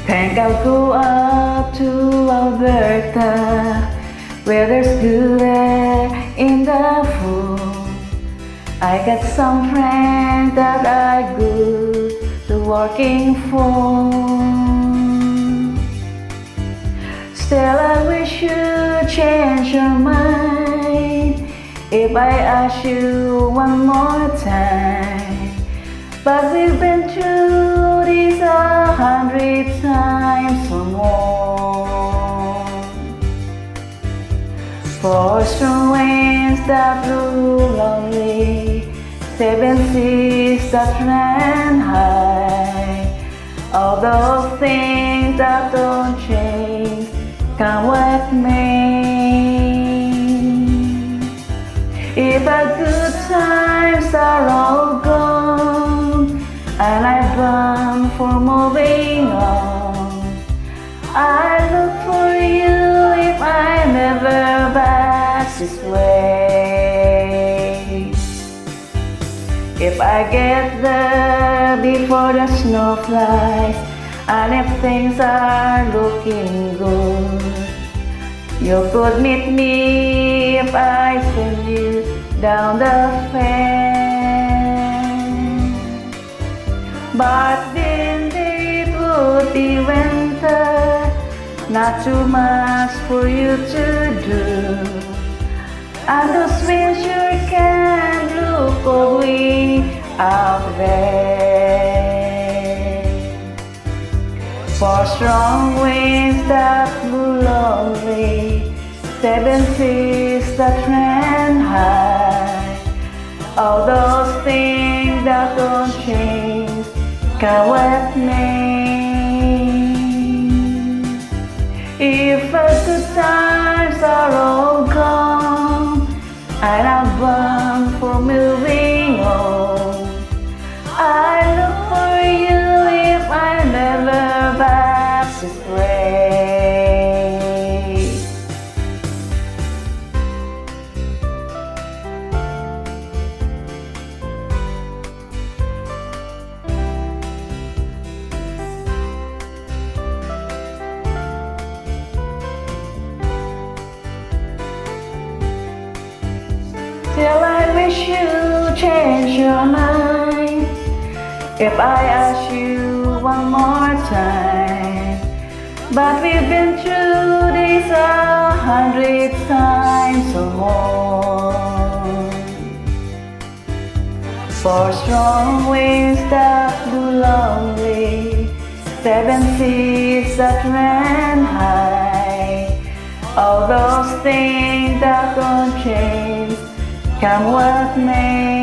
Think I'll go up to Alberta, where there's good air in the fall. I got some friends that are good to working for. Still I wish you'd change your mind if I ask you one more time. But we've been through this 100 times or more. Four strong winds that blew lonely, 7 seas that ran high. All those things that don't change come with me. If the good times are all gone and I plan for moving on, I look for you if I never back this way. If I get there before the snow flies, and if things are looking good, you could meet me if I send you down the fence. But then it would be winter, not too much for you to do, and those winds sure can look ugly out there. Four strong winds that blew lonely, 7 seas that ran high. All those things that don't change come with me. If the good times are all gone and I'm bound for moving on, I look for you if I never back this way. Still I wish you change your mind if I ask you one more time. But we've been through this 100 times or more. Four strong winds that blew lonely, 7 seas that ran high. All those things that don't change come with me.